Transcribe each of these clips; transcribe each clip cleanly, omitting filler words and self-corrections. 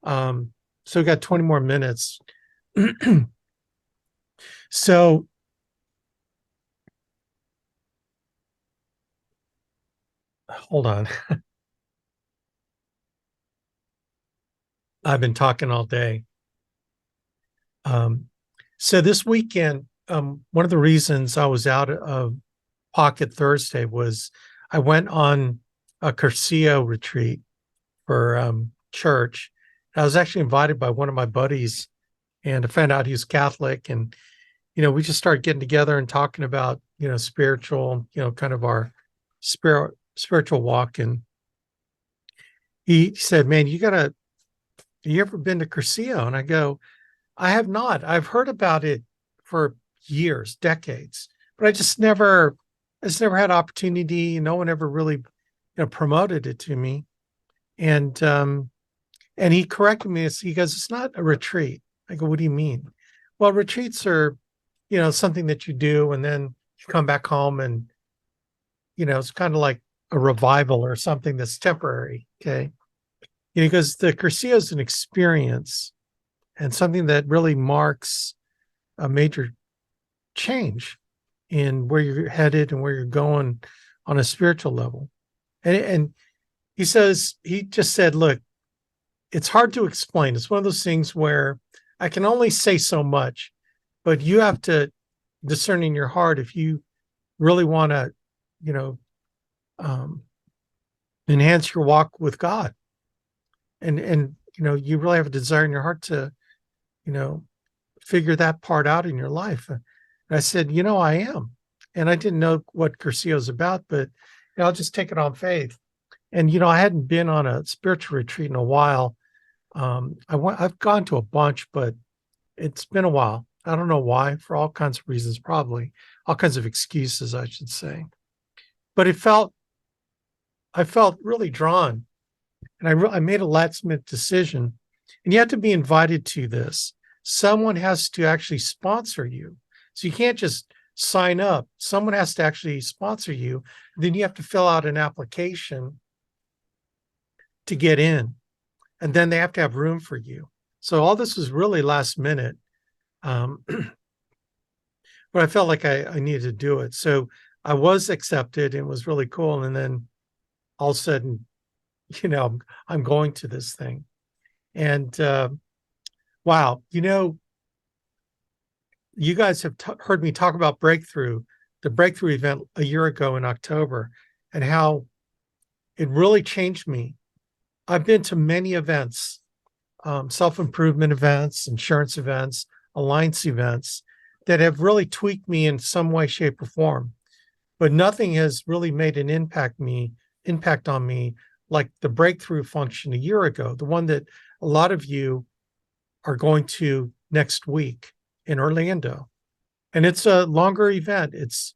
So we got 20 more minutes. So hold on. I've been talking all day. Um, so this weekend, one of the reasons I was out of pocket Thursday was I went on a Curcio retreat for church. I was actually invited by one of my buddies, and I found out he was Catholic. And, we just started getting together and talking about, spiritual, kind of our spiritual walk. And he said, man, you ever been to Curcio? And I go, I have not. I've heard about it for years, decades, but I just never had opportunity. No one ever really, promoted it to me. And he corrected me. He goes, it's not a retreat. I go, what do you mean? Well, retreats are, something that you do, and then you come back home, and it's kind of like a revival or something that's temporary. Okay, because the Curcio is an experience and something that really marks a major change in where you're headed and where you're going on a spiritual level. And he just said, look, it's hard to explain. It's one of those things where I can only say so much, but you have to discern in your heart if you really want to, you know, um, enhance your walk with God. And you really have a desire in your heart to, you know, figure that part out in your life. And I said, I am. And I didn't know what Curcio is about, but I'll just take it on faith. And I hadn't been on a spiritual retreat in a while. I've gone to a bunch, but it's been a while. I don't know why, for all kinds of reasons, probably all kinds of excuses, I should say. But I felt really drawn, and I made a last minute decision. And you have to be invited to this. Someone has to actually sponsor you, so you can't just sign up. Someone has to actually sponsor you. Then you have to fill out an application to get in, and then they have to have room for you. So all this was really last minute. But I felt like I needed to do it. So I was accepted, and it was really cool. And then all of a sudden, I'm going to this thing. And wow, you guys have heard me talk about the breakthrough event a year ago in October, and how it really changed me. I've been to many events, self-improvement events, insurance events, alliance events that have really tweaked me in some way, shape, or form. But nothing has really made an impact on me like the breakthrough function a year ago, the one that a lot of you are going to next week in Orlando. And it's a longer event. It's,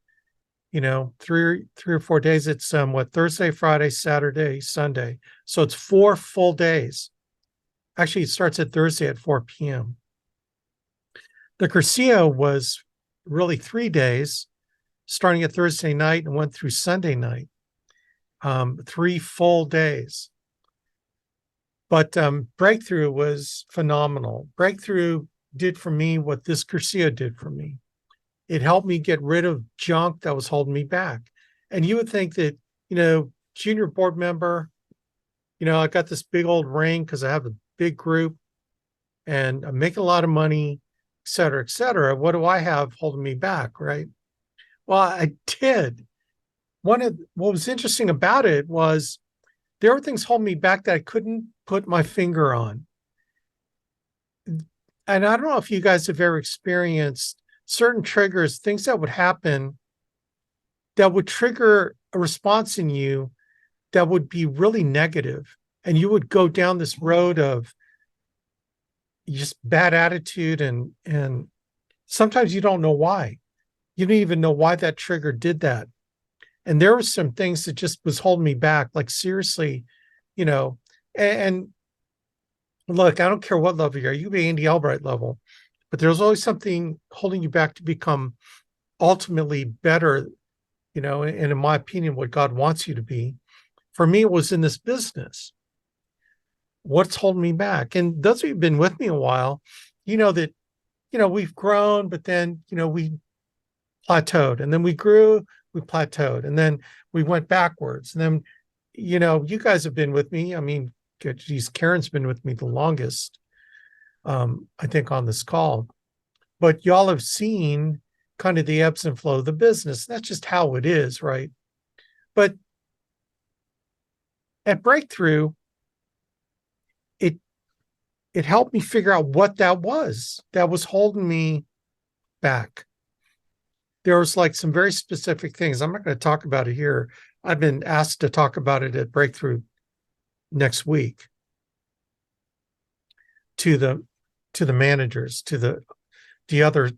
3 or 4 days. It's Thursday, Friday, Saturday, Sunday. So it's 4 full days. Actually, it starts at Thursday at 4 p.m. The Curcio was really 3 days, starting at Thursday night and went through Sunday night. 3 full days. But Breakthrough was phenomenal. Breakthrough did for me what this Curcio did for me. It helped me get rid of junk that was holding me back. And you would think that, junior board member, I got this big old ring because I have a big group and I'm making a lot of money, et cetera, et cetera. What do I have holding me back, right? Well, I did. What was interesting about it was there were things holding me back that I couldn't put my finger on. And I don't know if you guys have ever experienced certain triggers, things that would happen that would trigger a response in you that would be really negative. And you would go down this road of just bad attitude. And sometimes you don't know why. You don't even know why that trigger did that. And there were some things that just was holding me back, like seriously, and look, I don't care what level you're, you can be Andy Albright level, but there's always something holding you back to become ultimately better, and in my opinion, what God wants you to be. For me, it was in this business. what's holding me back? And those of you who've been with me a while, you know that, we've grown, but then, we plateaued, and then we grew, we plateaued, and then we went backwards. And then, you guys have been with me. I mean, geez, Karen's been with me the longest, I think, on this call. But y'all have seen kind of the ebbs and flow of the business. That's just how it is, right? But at Breakthrough, it it helped me figure out what that was holding me back. There was like some very specific things. I'm not going to talk about it here. I've been asked to talk about it at Breakthrough next week to the managers, to the other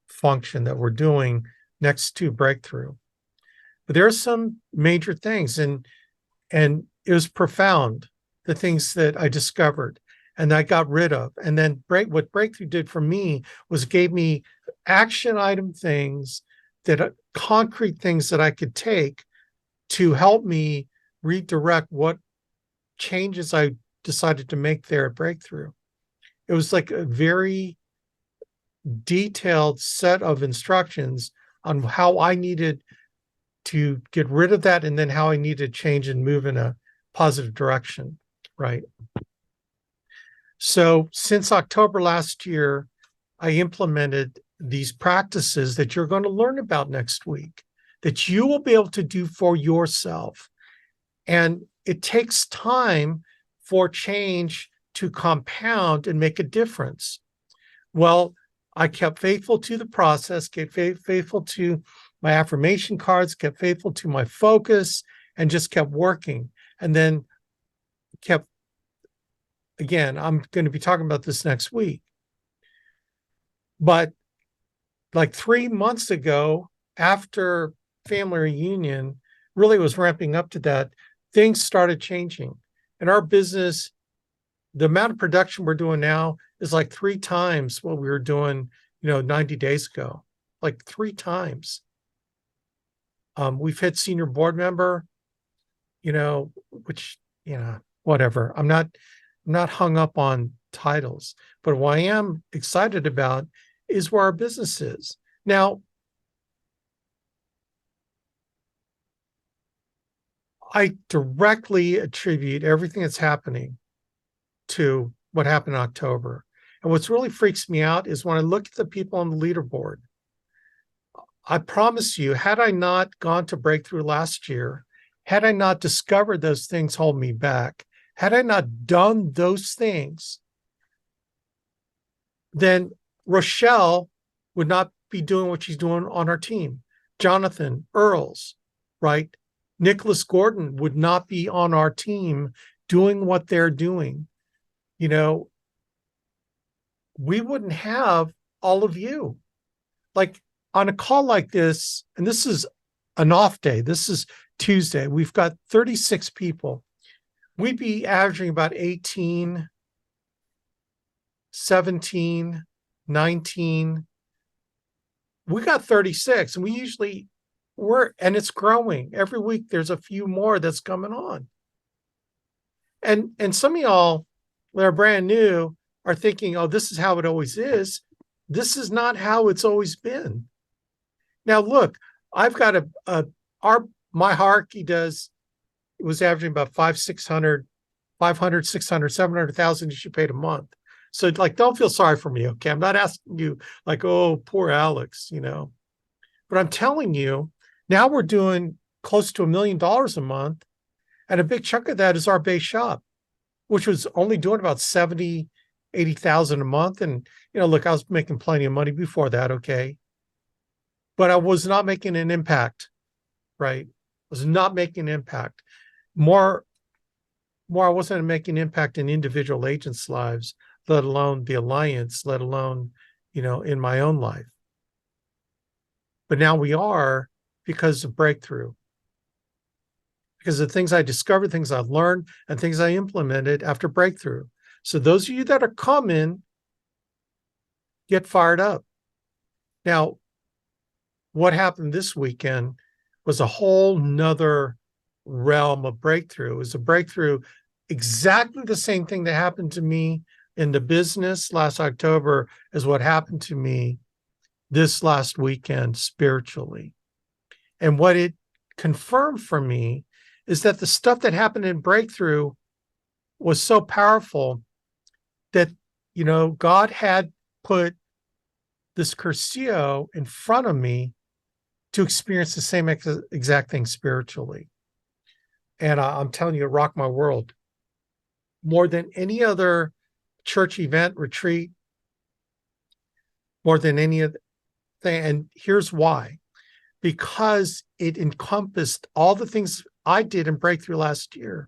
function that we're doing next to Breakthrough. But there are some major things, and it was profound, the things that I discovered and I got rid of. And then what Breakthrough did for me was gave me action item things, that concrete things that I could take to help me redirect what changes I decided to make there at Breakthrough. It was like a very detailed set of instructions on how I needed to get rid of that, and then how I needed to change and move in a positive direction, right? So since October last year, I implemented these practices that you're going to learn about next week, that you will be able to do for yourself. And it takes time for change to compound and make a difference. Well, I kept faithful to the process, kept faithful to my affirmation cards, kept faithful to my focus, and just kept working. And then again, I'm going to be talking about this next week. But like 3 months ago, after family reunion really was ramping up to that, things started changing. In our business, the amount of production we're doing now is like 3 times what we were doing, 90 days ago, like 3 times. We've hit senior board member, which, whatever. I'm not hung up on titles, but what I am excited about is where our business is. Now, I directly attribute everything that's happening to what happened in October. And what's really freaks me out is when I look at the people on the leaderboard. I promise you, had I not gone to Breakthrough last year, had I not discovered those things hold me back, had I not done those things, then Rochelle would not be doing what she's doing on our team. Jonathan Earls, right? Nicholas Gordon would not be on our team doing what they're doing. We wouldn't have all of you. Like on a call like this, and this is an off day, this is Tuesday, we've got 36 people. We'd be averaging about 18, 17, 19. We got 36, and we usually and it's growing. Every week there's a few more that's coming on. And some of y'all that are brand new are thinking, oh, this is how it always is. This is not how it's always been. Now, look, I've got my hierarchy was averaging about 500, 600, 700,000 you should pay a month. So like, don't feel sorry for me. Okay. I'm not asking you like, oh, poor Alex, but I'm telling you, now we're doing close to $1 million a month. And a big chunk of that is our base shop, which was only doing about 70, 80,000 a month. And, look, I was making plenty of money before that. Okay. But I was not making an impact, right? I was not making an impact. More, I wasn't making impact in individual agents' lives, let alone the alliance, let alone, in my own life. But now we are, because of Breakthrough. Because of things I discovered, things I've learned, and things I implemented after Breakthrough. So those of you that are coming, get fired up. Now, what happened this weekend was a whole nother realm of Breakthrough. It was a breakthrough exactly the same thing that happened to me in the business last October is what happened to me this last weekend spiritually. And what it confirmed for me is that the stuff that happened in Breakthrough was so powerful that, God had put this Curcio in front of me to experience the same exact thing spiritually. And I'm telling you, it rocked my world more than any other church event, retreat, more than any other thing. And here's why: because it encompassed all the things I did in Breakthrough last year.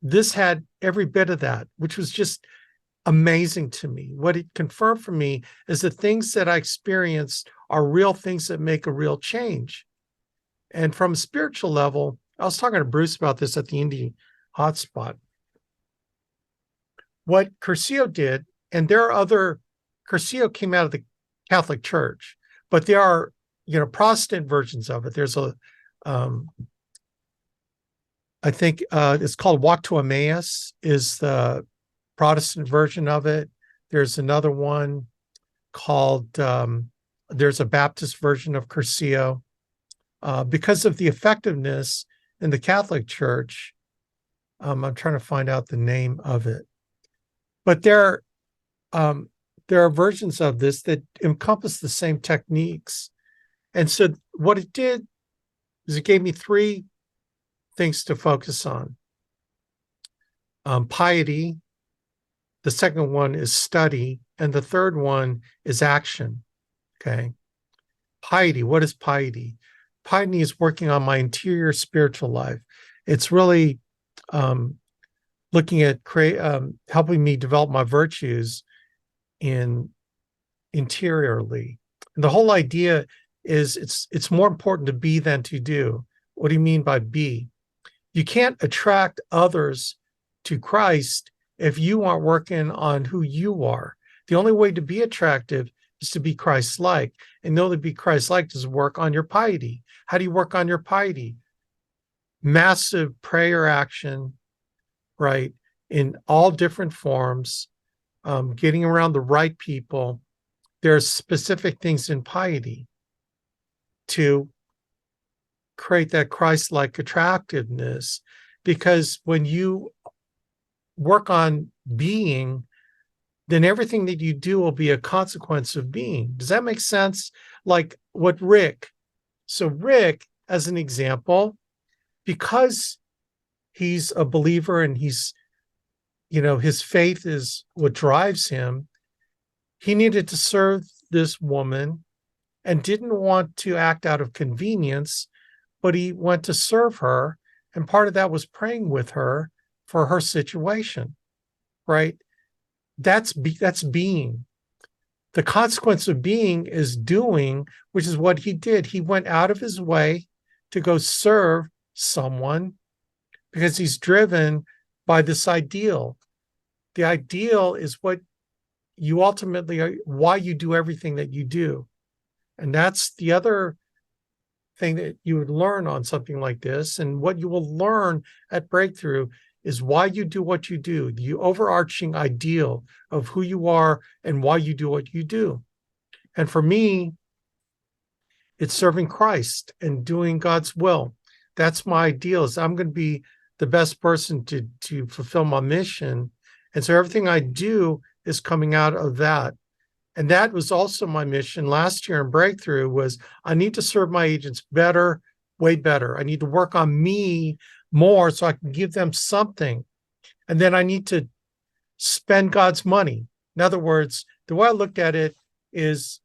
This had every bit of that, which was just amazing to me. What it confirmed for me is the things that I experienced are real things that make a real change. And from a spiritual level, I was talking to Bruce about this at the Indie Hotspot. What Curcio did, and there are other, Curcio came out of the Catholic Church, but there are, Protestant versions of it. There's I think it's called Walk to Emmaus is the Protestant version of it. There's another one called, there's a Baptist version of Curcio. Because of the effectiveness in the Catholic Church, I'm trying to find out the name of it. But there are versions of this that encompass the same techniques. And so what it did is it gave me three things to focus on. Piety. The second one is study. And the third one is action. Okay. Piety. What is piety? Piety is working on my interior spiritual life. It's really looking at helping me develop my virtues interiorly. And the whole idea is it's more important to be than to do. What do you mean by be? You can't attract others to Christ if you aren't working on who you are. The only way to be attractive is to be Christ-like. And the only to be Christ-like is work on your piety. How do you work on your piety? Massive prayer action, right? In all different forms, getting around the right people. There's specific things in piety to create that Christ-like attractiveness, because when you work on being, then everything that you do will be a consequence of being. Does that make sense? Like what Rick, as an example, because he's a believer and he's, his faith is what drives him, he needed to serve this woman and didn't want to act out of convenience, but he went to serve her. And part of that was praying with her for her situation, right? That's being. The consequence of being is doing, which is what he did. He went out of his way to go serve someone because he's driven by this ideal. The ideal is what you ultimately are, why you do everything that you do. And that's the other thing that you would learn on something like this. And what you will learn at Breakthrough is why you do what you do, the overarching ideal of who you are and why you do what you do. And for me, it's serving Christ and doing God's will. That's my ideal, is I'm going to be the best person to fulfill my mission. And so everything I do is coming out of that. And that was also my mission last year in Breakthrough, was I need to serve my agents better, way better. I need to work on me more so I can give them something. And then I need to spend God's money. In other words, the way I looked at it is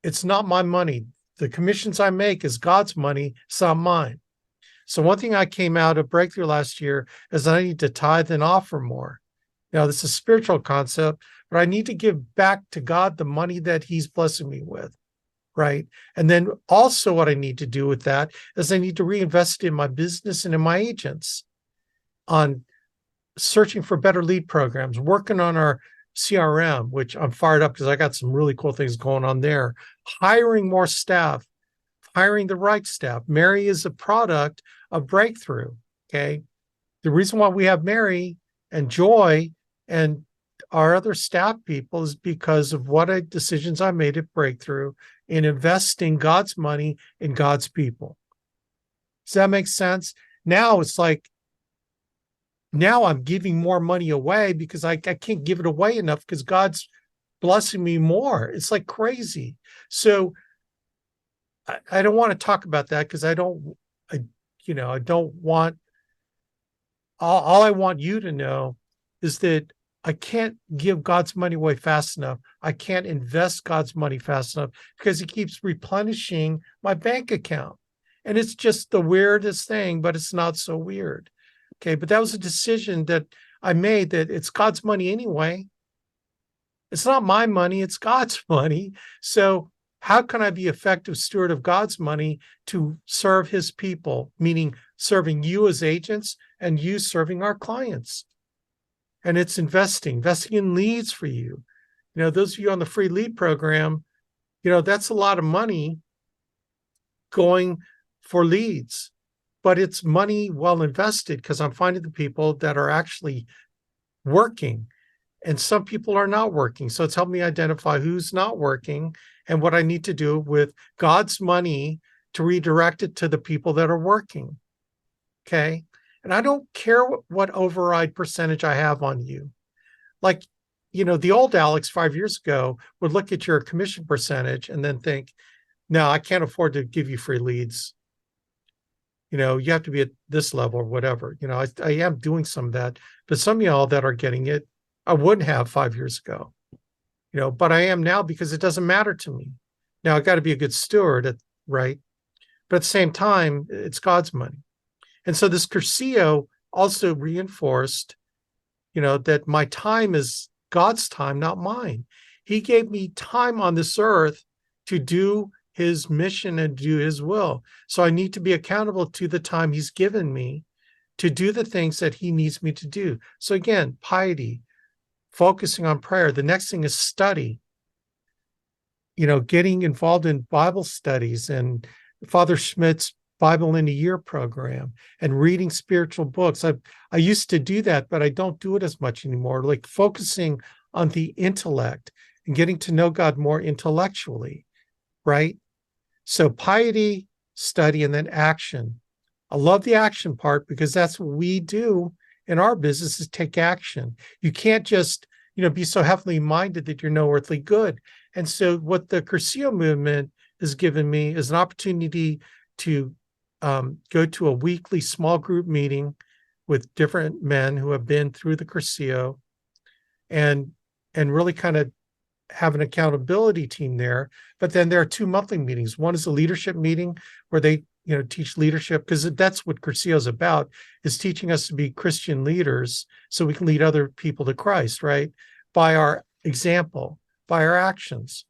it's not my money. The commissions I make is God's money, it's not mine. So one thing I came out of Breakthrough last year is I need to tithe and offer more. Now, this is a spiritual concept, but I need to give back to God the money that he's blessing me with, right? And then also what I need to do with that is I need to reinvest in my business and in my agents, on searching for better lead programs, working on our CRM, which I'm fired up because I got some really cool things going on there, hiring more staff, hiring the right staff. Mary is a product of Breakthrough, okay? The reason why we have Mary and Joy and our other staff people is because of decisions I made at Breakthrough in investing God's money in God's people. Does that make sense? Now it's like, now I'm giving more money away because I can't give it away enough because God's blessing me more. It's like crazy. So I don't want to talk about that because I don't want, all I want you to know is that I can't give God's money away fast enough. I can't invest God's money fast enough because he keeps replenishing my bank account. And it's just the weirdest thing, but it's not so weird. Okay, but that was a decision that I made, that it's God's money anyway. It's not my money, it's God's money. So how can I be effective steward of God's money to serve his people, meaning serving you as agents and you serving our clients? And it's investing in leads for you. Those of you on the free lead program, that's a lot of money going for leads, but it's money well invested because I'm finding the people that are actually working, and some people are not working. So it's helped me identify who's not working and what I need to do with God's money to redirect it to the people that are working. Okay. And I don't care what override percentage I have on you. Like, the old Alex 5 years ago would look at your commission percentage and then think, no, I can't afford to give you free leads. You have to be at this level or whatever. I am doing some of that, but some of y'all that are getting it, I wouldn't have 5 years ago, but I am now because it doesn't matter to me. Now I got to be a good steward, right? But at the same time, it's God's money. And so this Curcio also reinforced, that my time is God's time, not mine. He gave me time on this earth to do his mission and do his will. So I need to be accountable to the time he's given me to do the things that he needs me to do. So again, piety, focusing on prayer. The next thing is study, getting involved in Bible studies and Father Schmidt's Bible in a Year program and reading spiritual books. I used to do that, but I don't do it as much anymore. Like focusing on the intellect and getting to know God more intellectually, right? So piety, study, and then action. I love the action part because that's what we do in our business, is take action. You can't just, be so heavenly minded that you're no earthly good. And so what the Curcio movement has given me is an opportunity to go to a weekly small group meeting with different men who have been through the Curcio and really kind of have an accountability team there. But then there are 2 monthly meetings. One is a leadership meeting where they, teach leadership, because that's what Curcio is about, is teaching us to be Christian leaders so we can lead other people to Christ, right? By our example, by our actions.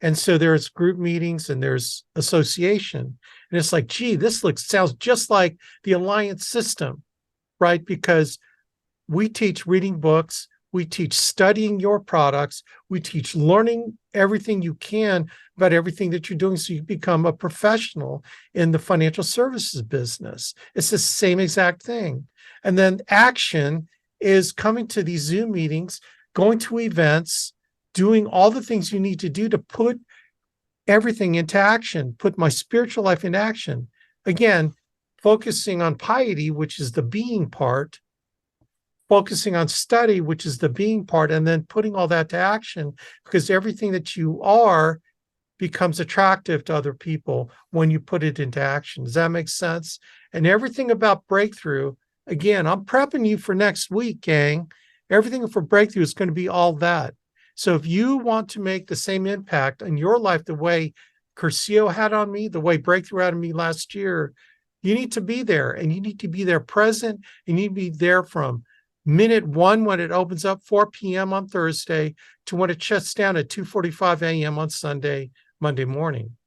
And so there's group meetings and there's association. And it's like, gee, this sounds just like the Alliance system, right? Because we teach reading books, we teach studying your products, we teach learning everything you can about everything that you're doing so you become a professional in the financial services business. It's the same exact thing. And then action is coming to these Zoom meetings, going to events, doing all the things you need to do to put everything into action, put my spiritual life in action. Again, focusing on piety, which is the being part, focusing on study, which is the being part, and then putting all that to action, because everything that you are becomes attractive to other people when you put it into action. Does that make sense? And everything about Breakthrough, again, I'm prepping you for next week, gang. Everything for Breakthrough is going to be all that. So if you want to make the same impact in your life the way Curcio had on me, the way Breakthrough had on me last year, you need to be there, and you need to be there present. You need to be there from minute 1 when it opens up, 4 p.m. on Thursday, to when it shuts down at 2:45 a.m. on Monday morning.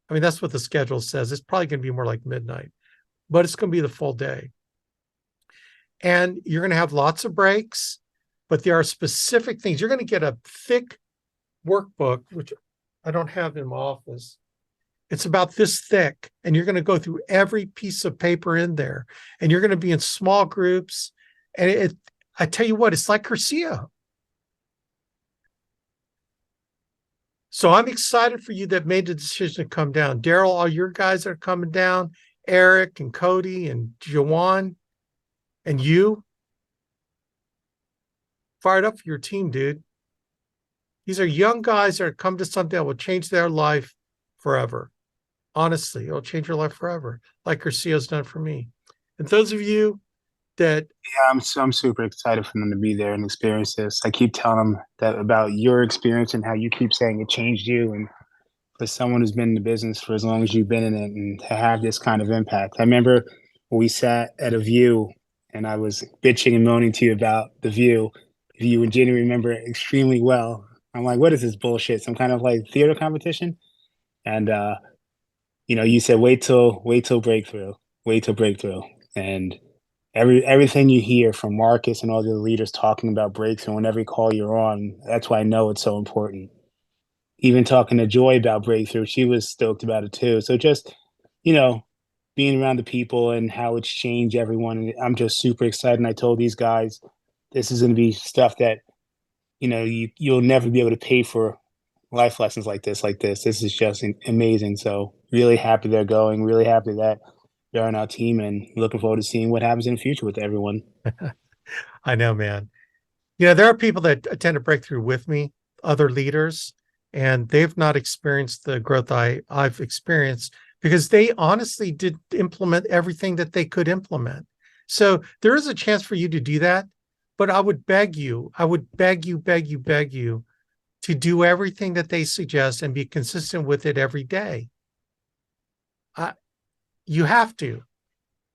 I mean, that's what the schedule says. It's probably going to be more like midnight, but it's going to be the full day. And you're going to have lots of breaks, but there are specific things. You're going to get a thick workbook, which I don't have in my office. It's about this thick, and you're going to go through every piece of paper in there, and you're going to be in small groups. And I tell you what, it's like Curcio. So I'm excited for you that made the decision to come down. Daryl, all your guys that are coming down, Eric and Cody and Jawan and you, fired up for your team, dude. These are young guys that are come to something that will change their life forever. Honestly, it'll change your life forever, like Curcio's done for me. And those of you that Yeah, I'm super excited for them to be there and experience this. I keep telling them that about your experience and how you keep saying it changed you, and for someone who's been in the business for as long as you've been in it and to have this kind of impact. I remember when we sat at a view and I was bitching and moaning to you about the view. You and Jenny remember it extremely well. I'm like, what is this bullshit? Some kind of like theater competition? And you said wait till breakthrough, wait till breakthrough. And everything you hear from Marcus and all the leaders talking about breakthrough on every call you're on, that's why I know it's so important. Even talking to Joy about breakthrough, she was stoked about it too. So just, you know, being around the people and how it's changed everyone. I'm just super excited. And I told these guys this is going to be stuff that, you'll never be able to pay for life lessons like this, like this. This is just amazing. So really happy they're going, really happy that they're on our team and looking forward to seeing what happens in the future with everyone. I know, man. There are people that attend a breakthrough with me, other leaders, and they've not experienced the growth I've experienced because they honestly did implement everything that they could implement. So there is a chance for you to do that, but I would beg you to do everything that they suggest and be consistent with it every day. Uh, you have to.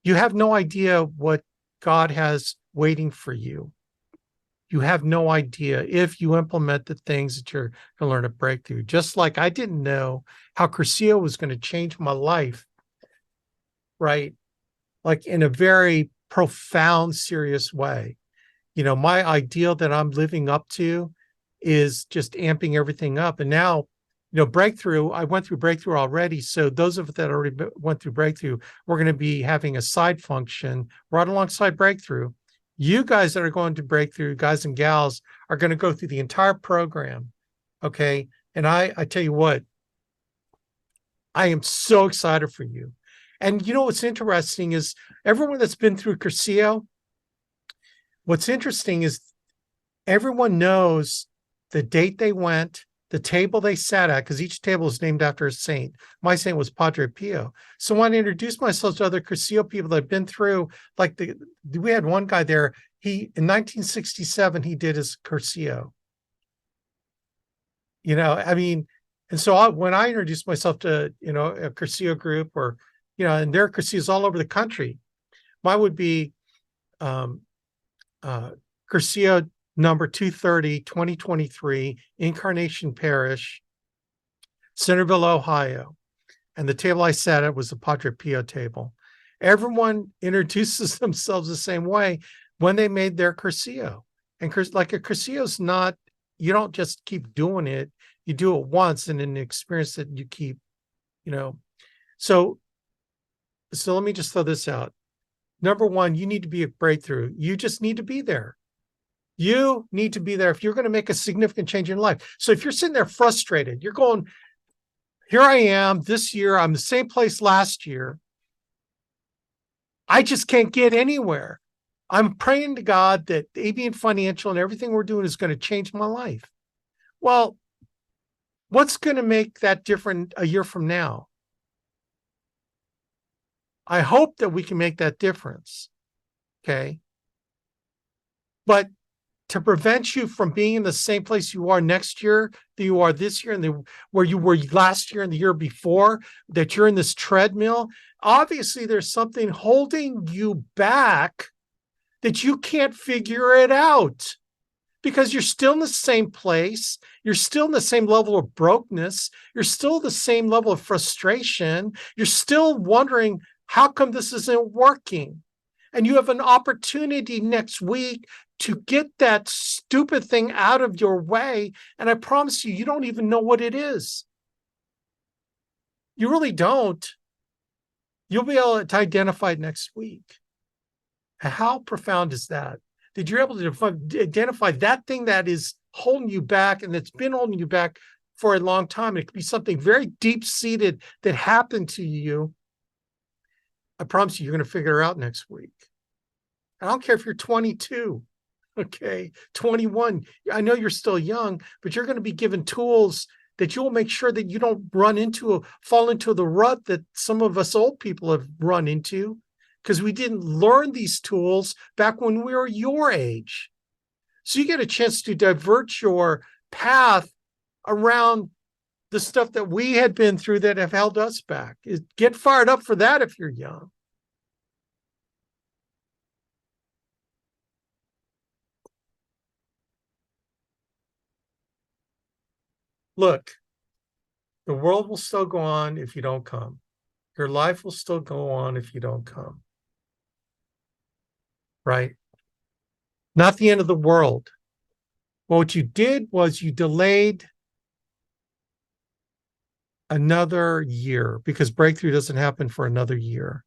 You have no idea what God has waiting for you. You have no idea if you implement the things that you're going to learn at Breakthrough. Just like I didn't know how Curcio was going to change my life, right? Like in a very profound, serious way. My ideal that I'm living up to is just amping everything up. And now, Breakthrough, I went through Breakthrough already. So those of us that already went through Breakthrough, we're going to be having a side function right alongside Breakthrough. You guys that are going to Breakthrough, guys and gals, are going to go through the entire program. Okay. And I tell you what, I am so excited for you. And what's interesting is everyone that's been through Curcio, what's interesting is everyone knows the date they went, the table they sat at, because each table is named after a saint. My saint was Padre Pio. So when I introduced myself to other Curcio people that have been through, like we had one guy there, in 1967, he did his Curcio. I mean, and so when I introduced myself to, a Curcio group or, and there are Curcios all over the country, mine would be Curcio number 230, 2023, Incarnation Parish, Centerville, Ohio. And the table I sat at was the Padre Pio table. Everyone introduces themselves the same way when they made their Curcio. And like a Curcio is not, you don't just keep doing it. You do it once and an experience that you keep, you know. So let me just throw this out. Number one, you need to be a breakthrough. You just need to be there. You need to be there if you're going to make a significant change in life. So if you're sitting there frustrated, you're going, here I am this year, I'm the same place last year. I just can't get anywhere. I'm praying to God that Avian Financial and everything we're doing is going to change my life. Well, what's going to make that different a year from now? I hope that we can make that difference. Okay. But to prevent you from being in the same place you are next year that you are this year and where you were last year and the year before, that you're in this treadmill, obviously there's something holding you back that you can't figure it out because you're still in the same place. You're still in the same level of brokenness. You're still the same level of frustration. You're still wondering, how come this isn't working? And you have an opportunity next week to get that stupid thing out of your way. And I promise you, you don't even know what it is. You really don't. You'll be able to identify it next week. How profound is that? That you're able to identify that thing that is holding you back and that's been holding you back for a long time. It could be something very deep seated that happened to you. I promise you, you're going to figure it out next week. I don't care if you're 22, okay, 21. I know you're still young, but you're going to be given tools that you'll make sure that you don't fall into the rut that some of us old people have run into because we didn't learn these tools back when we were your age. So you get a chance to divert your path around the stuff that we had been through that have held us back. Get fired up for that if you're young. Look, the world will still go on if you don't come. Your life will still go on if you don't come. Right? Not the end of the world. Well, what you did was you delayed another year because breakthrough doesn't happen for another year.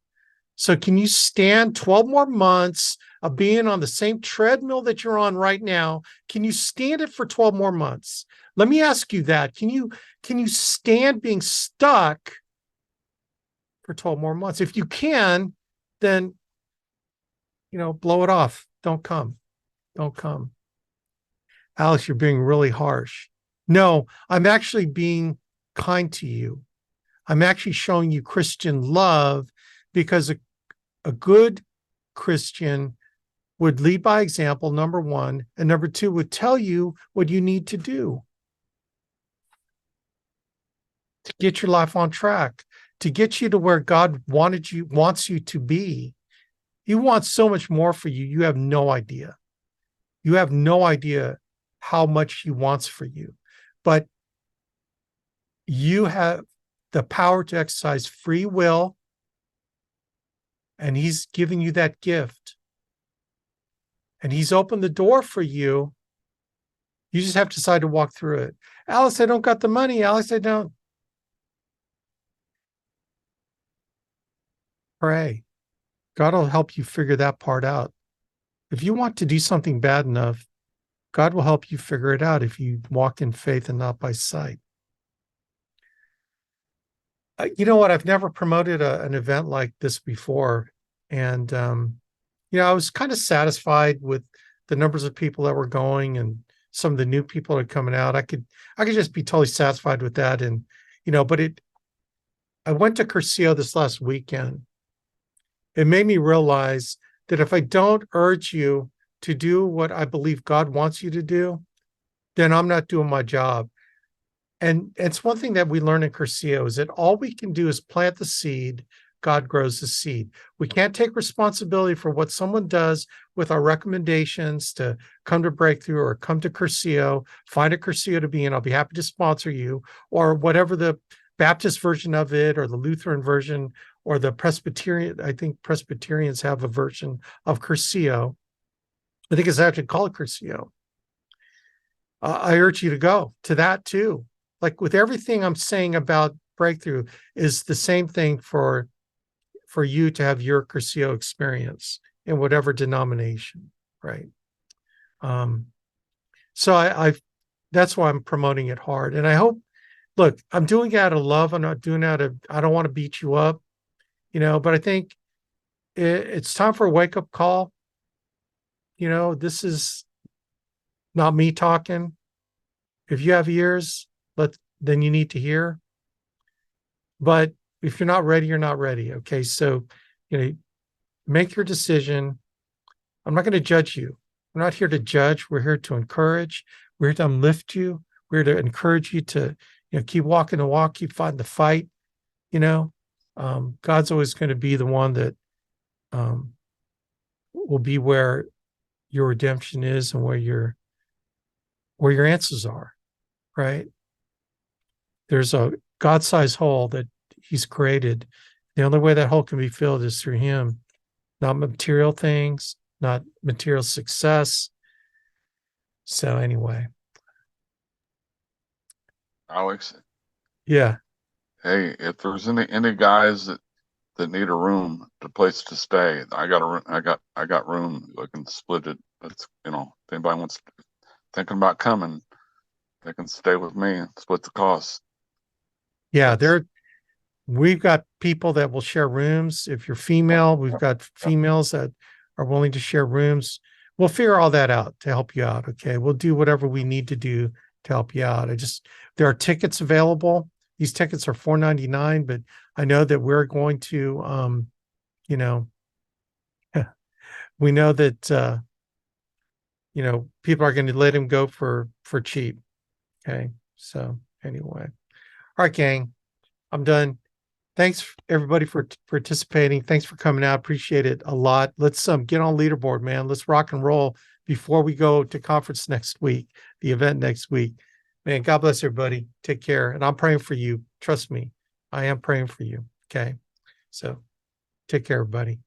So can you stand 12 more months of being on the same treadmill that you're on right now? Can you stand it for 12 more months? Let me ask you that. Can you stand being stuck for 12 more months? If you can, then blow it off. Don't come. Don't come. Alex, you're being really harsh. No, I'm actually being kind to you. I'm actually showing you Christian love because a good Christian would lead by example, number one, and number two, would tell you what you need to do to get your life on track, to get you to where God wants you to be. He wants so much more for you. You have no idea. You have no idea how much he wants for you. But you have the power to exercise free will, and he's giving you that gift. And he's opened the door for you. You just have to decide to walk through it. Alice, I don't got the money. Alice, I don't. Pray. God will help you figure that part out. If you want to do something bad enough, God will help you figure it out if you walk in faith and not by sight. You know what? I've never promoted an event like this before. And, I was kind of satisfied with the numbers of people that were going and some of the new people that are coming out. I could just be totally satisfied with that. And, but I went to Curcio this last weekend. It made me realize that if I don't urge you to do what I believe God wants you to do, then I'm not doing my job. And it's one thing that we learn in Curcio is that all we can do is plant the seed. God grows the seed. We can't take responsibility for what someone does with our recommendations to come to Breakthrough or come to Curcio, find a Curcio to be in. I'll be happy to sponsor you, or whatever the Baptist version of it, or the Lutheran version, or the Presbyterian. I think Presbyterians have a version of Curcio. I think it's actually called Curcio. I urge you to go to that too. Like with everything I'm saying about Breakthrough is the same thing for you to have your Curcio experience in whatever denomination, right? So I that's why I'm promoting it hard. And I hope, look, I'm doing it out of love. I'm not doing it out of, I don't want to beat you up, but I think it's time for a wake-up call. This is not me talking. If you have ears, then you need to hear. But if you're not ready, you're not ready. Okay. So, make your decision. I'm not going to judge you. We're not here to judge. We're here to encourage. We're here to uplift you. We're here to encourage you to, keep walking the walk, keep fighting the fight. God's always going to be the one that will be where your redemption is and where your answers are, right? There's a God-sized hole that he's created. The only way that hole can be filled is through him, not material things, not material success. So anyway. Alex, Yeah. Hey, if there's any guys that need a room, a place to stay, I got a room. I got room. I can split it. That's if anybody wants thinking about coming, they can stay with me and split the cost. Yeah, That's we've got people that will share rooms. If you're female, we've got females that are willing to share rooms. We'll figure all that out to help you out. Okay. We'll do whatever we need to do to help you out. There are tickets available. These tickets are $4.99, but I know that we're going to, you know, we know that, people are going to let him go for cheap. Okay. So anyway, all right, gang, I'm done. Thanks everybody for participating. Thanks for coming out. Appreciate it a lot. Let's get on leaderboard, man. Let's rock and roll before we go to conference next week, the event next week. Man, God bless everybody. Take care. And I'm praying for you. Trust me. I am praying for you. Okay. So take care, everybody.